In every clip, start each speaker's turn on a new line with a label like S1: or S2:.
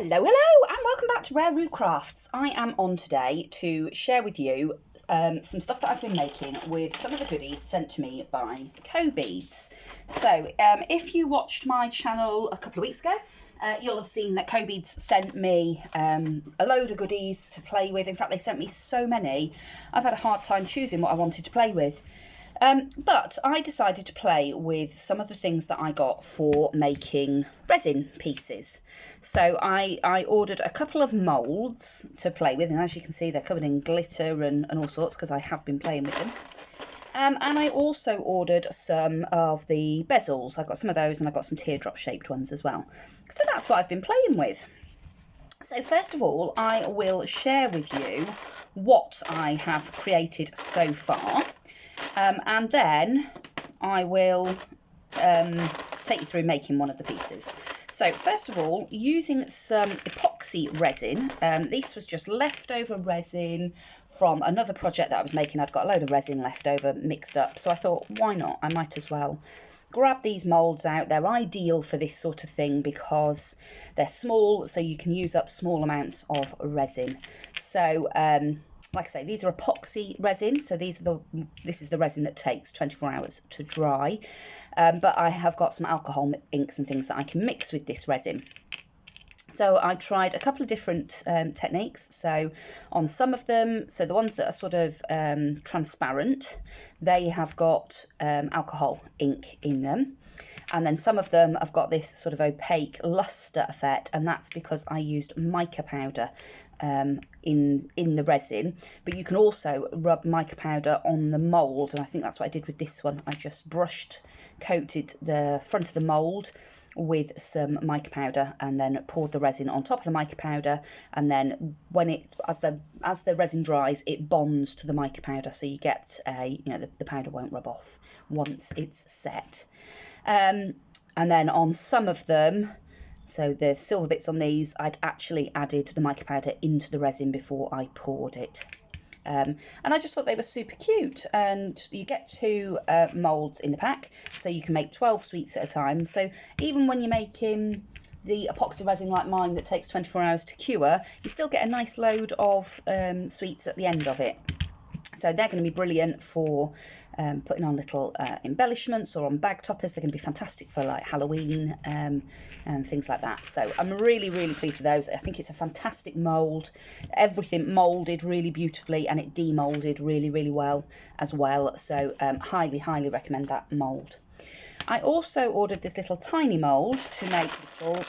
S1: Hello and welcome back to RareRoo Crafts. I am on today to share with you some stuff that I've been making with some of the goodies sent to me by Cobeads. So if you watched my channel a couple of weeks ago, you'll have seen that Cobeads sent me a load of goodies to play with. In fact, they sent me so many, I've had a hard time choosing what I wanted to play with. But I decided to play with some of the things that I got for making resin pieces. So I ordered a couple of moulds to play with, and as you can see, they're covered in glitter and all sorts because I have been playing with them. And I also ordered some of the bezels. I got some of those, and I got some teardrop shaped ones as well. So that's what I've been playing with. So first of all, I will share with you what I have created so far. And then I will take you through making one of the pieces. So first of all, using some epoxy resin, this was just leftover resin from another project that I was making. I'd got a load of resin left over mixed up, so I thought, why not? I might as well grab these moulds out. They're ideal for this sort of thing because they're small, so you can use up small amounts of resin. So like I say, these are epoxy resin, so this is the resin that takes 24 hours to dry. But I have got some alcohol inks and things that I can mix with this resin. So I tried a couple of different techniques. So on some of them, so the ones that are sort of transparent, they have got alcohol ink in them. And then some of them have got this sort of opaque luster effect, and that's because I used mica powder in the resin. But you can also rub mica powder on the mould, and I think that's what I did with this one. I just coated the front of the mould with some mica powder and then poured the resin on top of the mica powder, and then when as the resin dries, it bonds to the mica powder, so you get the powder won't rub off once it's set. And then on some of them, so the silver bits on these, I'd actually added the mica powder into the resin before I poured it. And I just thought they were super cute. And you get 2 moulds in the pack, so you can make 12 sweets at a time. So even when you're making the epoxy resin like mine that takes 24 hours to cure, you still get a nice load of sweets at the end of it. So they're going to be brilliant for putting on little embellishments or on bag toppers. They're going to be fantastic for like Halloween and things like that. So I'm really, really pleased with those. I think it's a fantastic mould. Everything moulded really beautifully, and it demoulded really, really well as well. So highly, highly recommend that mould. I also ordered this little tiny mould to make little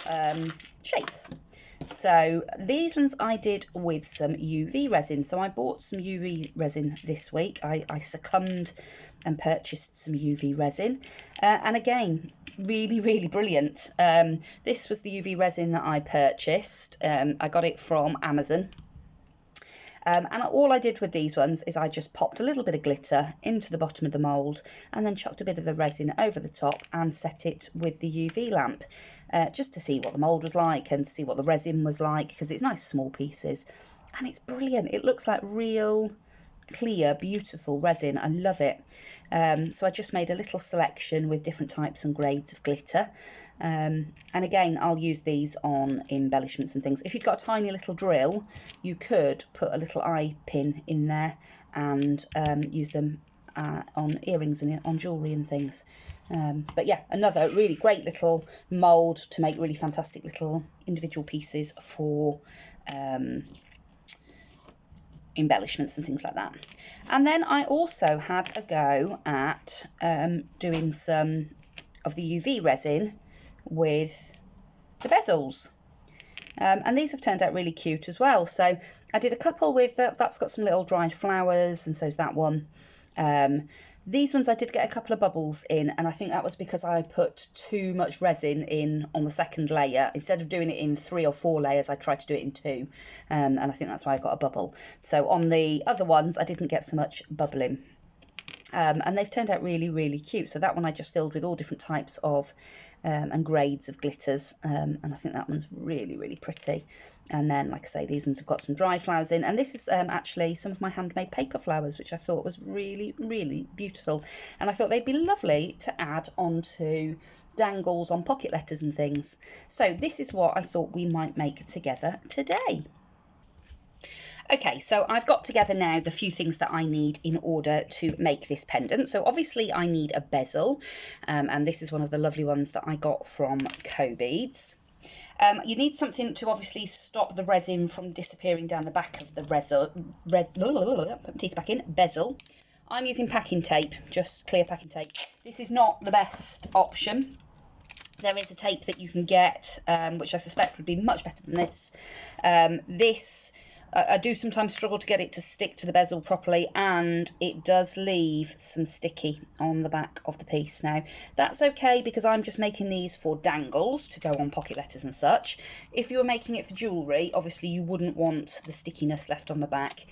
S1: shapes. So these ones I did with some UV resin. So I bought some UV resin this week. I succumbed and purchased some UV resin. And again, really, really brilliant. This was the UV resin that I purchased. I got it from Amazon. And all I did with these ones is I just popped a little bit of glitter into the bottom of the mould and then chucked a bit of the resin over the top and set it with the UV lamp just to see what the mould was like and see what the resin was like, because it's nice small pieces and it's brilliant. It looks like real clear, beautiful resin. I love it. So I just made a little selection with different types and grades of glitter. And again, I'll use these on embellishments and things. If you've got a tiny little drill, you could put a little eye pin in there and use them on earrings and on jewellery and things. But yeah, another really great little mould to make really fantastic little individual pieces for embellishments and things like that. And then I also had a go at doing some of the UV resin with the bezels. And these have turned out really cute as well. So I did a couple with that's got some little dried flowers, and so's that one. These ones I did get a couple of bubbles in, and I think that was because I put too much resin in on the second layer. Instead of doing it in 3 or 4 layers, I tried to do it in 2, and I think that's why I got a bubble. So on the other ones, I didn't get so much bubbling. And they've turned out really, really cute. So that one I just filled with all different types of and grades of glitters, and I think that one's really, really pretty. And then, like I say, these ones have got some dry flowers in, and this is actually some of my handmade paper flowers, which I thought was really, really beautiful, and I thought they'd be lovely to add onto dangles on pocket letters and things. So this is what I thought we might make together today. Okay, so I've got together now the few things that I need in order to make this pendant. So obviously I need a bezel, and this is one of the lovely ones that I got from Cobeads. You need something to obviously stop the resin from disappearing down the back of the put my teeth back in, bezel. I'm using packing tape, just clear packing tape. This is not the best option. There is a tape that you can get, which I suspect would be much better than this. I do sometimes struggle to get it to stick to the bezel properly, and it does leave some sticky on the back of the piece. Now, that's okay because I'm just making these for dangles to go on pocket letters and such. If you were making it for jewellery, obviously you wouldn't want the stickiness left on the back.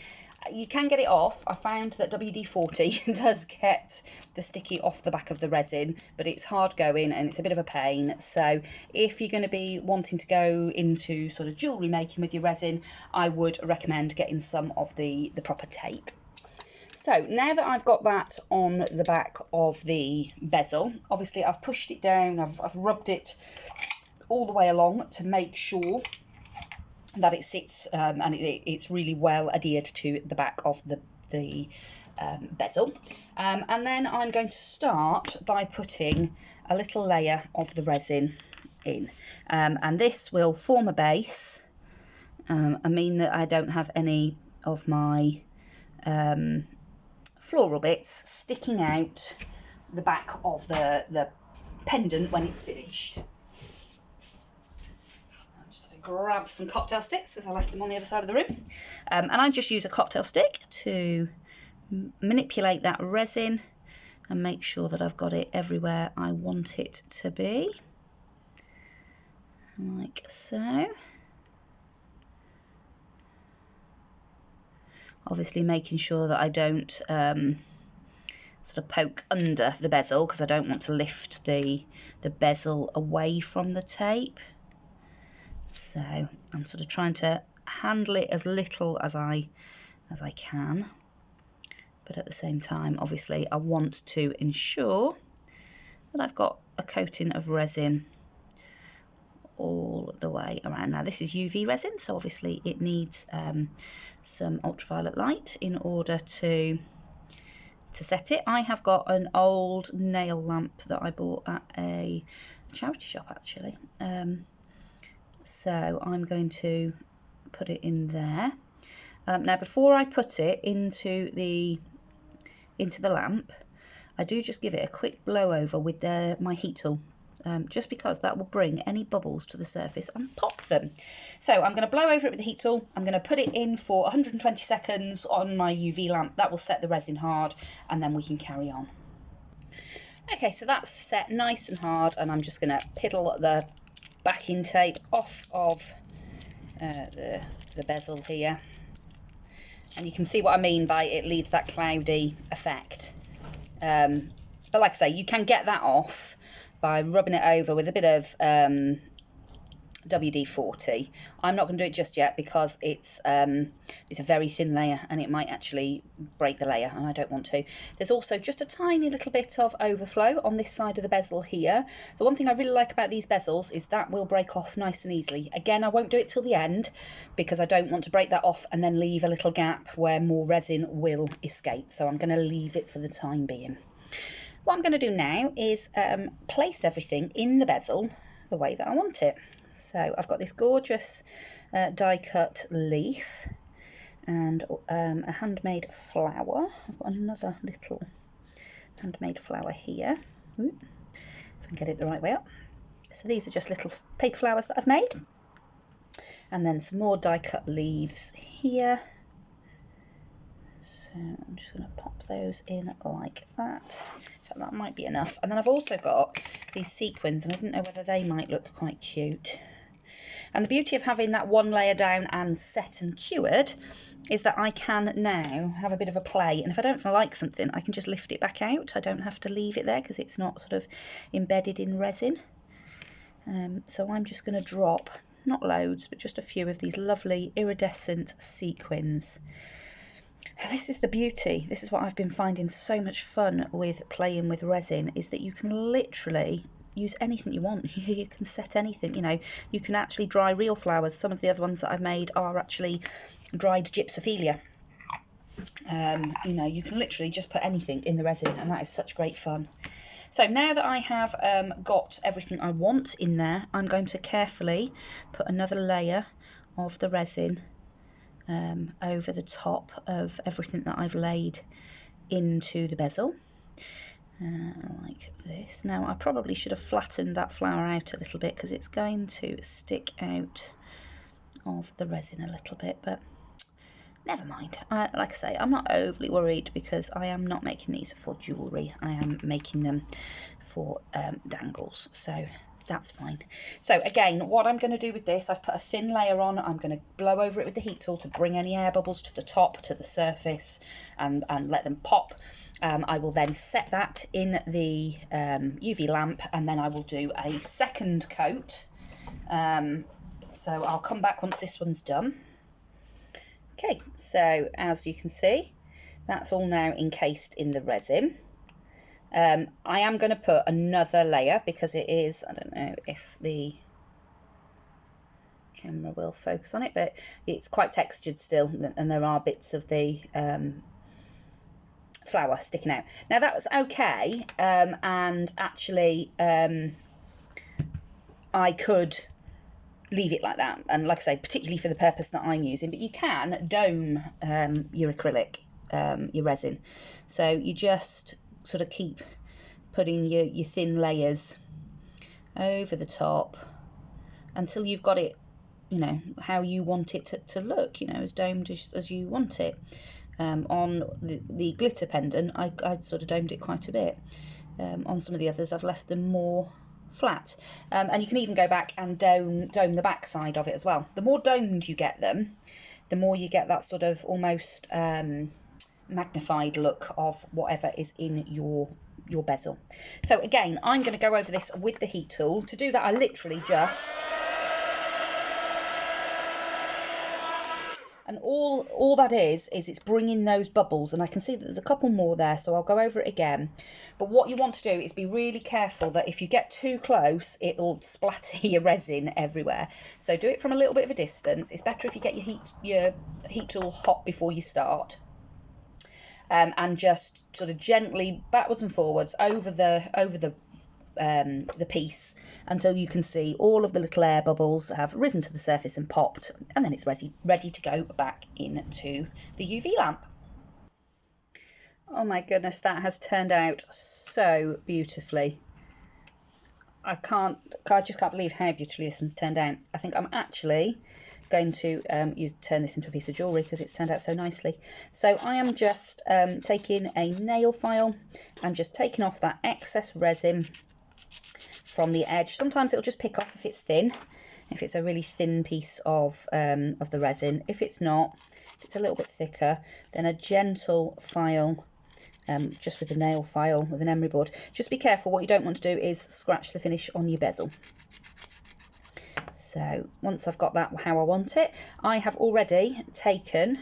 S1: You can get it off. I found that WD-40 does get the sticky off the back of the resin, but it's hard going and it's a bit of a pain. So if you're going to be wanting to go into sort of jewellery making with your resin, I would recommend getting some of the proper tape. So now that I've got that on the back of the bezel, obviously I've pushed it down, I've rubbed it all the way along to make sure that it sits and it's really well adhered to the back of the bezel. And then I'm going to start by putting a little layer of the resin in. And this will form a base and mean that I don't have any of my floral bits sticking out the back of the pendant when it's finished. Grab some cocktail sticks because I left them on the other side of the room, and I just use a cocktail stick to manipulate that resin and make sure that I've got it everywhere I want it to be, like so. Obviously making sure that I don't sort of poke under the bezel because I don't want to lift the bezel away from the tape. So I'm sort of trying to handle it as little as I can, but at the same time, obviously, I want to ensure that I've got a coating of resin all the way around. Now this is UV resin, so obviously it needs some ultraviolet light in order to set it. I have got an old nail lamp that I bought at a charity shop actually. So I'm going to put it in there. Now before I put it into the lamp, I do just give it a quick blow over with my heat tool, just because that will bring any bubbles to the surface and pop them. So I'm going to blow over it with the heat tool. I'm going to put it in for 120 seconds on my UV lamp. That will set the resin hard, and then we can carry on. Okay, so that's set nice and hard, and I'm just going to piddle the backing tape off of the bezel here, and you can see what I mean by it leaves that cloudy effect, but like I say, you can get that off by rubbing it over with a bit of WD-40. I'm not going to do it just yet because it's a very thin layer and it might actually break the layer, and I don't want to. There's also just a tiny little bit of overflow on this side of the bezel here. The one thing I really like about these bezels is that will break off nice and easily. Again, I won't do it till the end because I don't want to break that off and then leave a little gap where more resin will escape, so I'm going to leave it for the time being. What I'm going to do now is place everything in the bezel the way that I want it. So I've got this gorgeous die cut leaf and a handmade flower. I've got another little handmade flower here. Ooh, if I can get it the right way up. So these are just little paper flowers that I've made. And then some more die cut leaves here. So I'm just going to pop those in like that. That might be enough. And then I've also got these sequins, and I didn't know whether they might look quite cute. And the beauty of having that one layer down and set and cured is that I can now have a bit of a play, and if I don't like something, I can just lift it back out. I don't have to leave it there because it's not sort of embedded in resin. So I'm just going to drop, not loads, but just a few of these lovely iridescent sequins. And this is the beauty. This is what I've been finding so much fun with playing with resin, is that you can literally use anything you want. You can set anything, you know. You can actually dry real flowers. Some of the other ones that I've made are actually dried gypsophilia. You know, you can literally just put anything in the resin, and that is such great fun. So now that I have got everything I want in there, I'm going to carefully put another layer of the resin over the top of everything that I've laid into the bezel, like this. Now I probably should have flattened that flower out a little bit because it's going to stick out of the resin a little bit, but never mind. Like I say, I'm not overly worried because I am not making these for jewellery. I am making them for dangles, so that's fine. So again, what I'm going to do with this, I've put a thin layer on. I'm going to blow over it with the heat tool to bring any air bubbles to the top, to the surface, and let them pop. I will then set that in the UV lamp, and then I will do a second coat. So I'll come back once this one's done. Okay, so as you can see, that's all now encased in the resin. I am going to put another layer because it is, I don't know if the camera will focus on it, but it's quite textured still, and there are bits of the flower sticking out. Now that was okay, and actually I could leave it like that, and like I say, particularly for the purpose that I'm using, but you can dome your acrylic, your resin, so you just sort of keep putting your thin layers over the top until you've got it, you know, how you want it to look, you know, as domed as you want it. On the glitter pendant, I'd sort of domed it quite a bit. On some of the others, I've left them more flat, and you can even go back and dome the back side of it as well. The more domed you get them, the more you get that sort of almost magnified look of whatever is in your bezel. So again, I'm going to go over this with the heat tool. To do that, I literally just, and all that is it's bringing those bubbles, and I can see that there's a couple more there, so I'll go over it again. But what you want to do is be really careful that if you get too close, it'll splatter your resin everywhere. So do it from a little bit of a distance. It's better if you get your heat tool hot before you start, and just sort of gently backwards and forwards over the piece until you can see all of the little air bubbles have risen to the surface and popped, and then it's ready to go back into the UV lamp. Oh my goodness, that has turned out so beautifully. I just can't believe how beautifully this one's turned out. I think I'm actually going to turn this into a piece of jewellery because it's turned out so nicely. So I am just taking a nail file and just taking off that excess resin from the edge. Sometimes it'll just pick off if it's thin, if it's a really thin piece of the resin. If it's not, if it's a little bit thicker, then a gentle file, just with a nail file with an emery board. Just be careful. What you don't want to do is scratch the finish on your bezel. So once I've got that how I want it, I have already taken,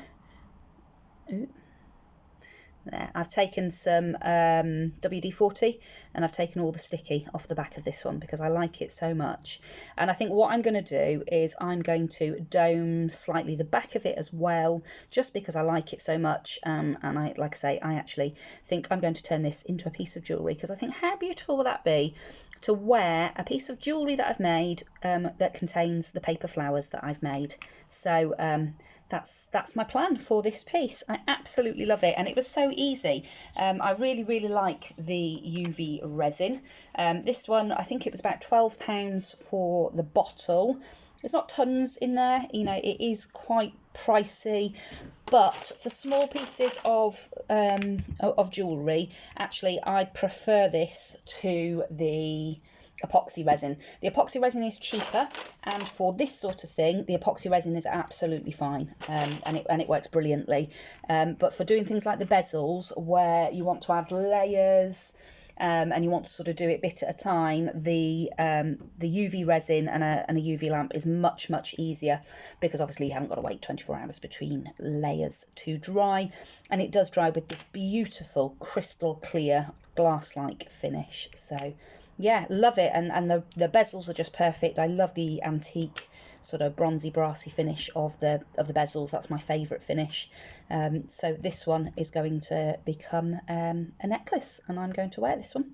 S1: there, I've taken some WD-40, and I've taken all the sticky off the back of this one because I like it so much. And I think what I'm going to do is I'm going to dome slightly the back of it as well, just because I like it so much. And like I say, I actually think I'm going to turn this into a piece of jewellery, because I think how beautiful will that be to wear a piece of jewellery that I've made that contains the paper flowers that I've made. So that's my plan for this piece. I absolutely love it, and it was so easy. I really like the UV resin. This one, I think it was about £12 for the bottle. There's not tons in there, you know, it is quite pricey, but for small pieces of jewellery, actually I prefer this to the epoxy resin. The epoxy resin is cheaper, and for this sort of thing the epoxy resin is absolutely fine, and it works brilliantly. But for doing things like the bezels, where you want to add layers, and you want to sort of do it bit at a time, the UV resin and a UV lamp is much easier, because obviously you haven't got to wait 24 hours between layers to dry, and it does dry with this beautiful crystal clear glass-like finish. So yeah, love it. And the bezels are just perfect. I love the antique sort of bronzy brassy finish of the bezels. That's my favourite finish. So this one is going to become a necklace, and I'm going to wear this one.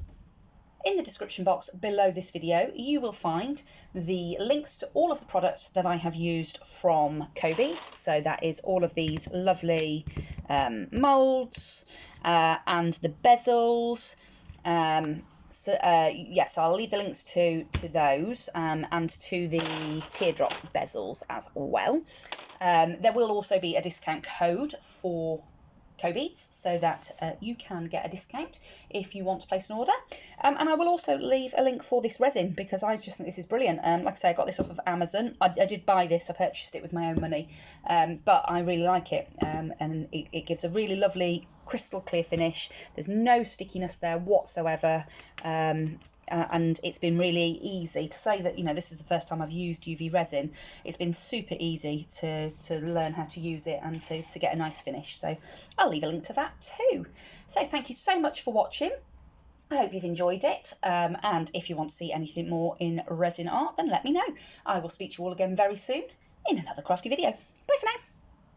S1: In the description box below this video, you will find the links to all of the products that I have used from Cobeads. So that is all of these lovely moulds and the bezels. So yes, I'll leave the links to those and to the teardrop bezels as well. There will also be a discount code for Cobeads, so that you can get a discount if you want to place an order. And I will also leave a link for this resin, because I just think this is brilliant. Like I say, I got this off of Amazon. I did buy this, I purchased it with my own money, but I really like it, and it gives a really lovely crystal clear finish. There's no stickiness there whatsoever, and it's been really easy to say that, you know, this is the first time I've used UV resin. It's been super easy to learn how to use it and to get a nice finish. So I'll leave a link to that too. So thank you so much for watching. I hope you've enjoyed it, and if you want to see anything more in resin art, then let me know. I will speak to you all again very soon in another crafty video. Bye for now.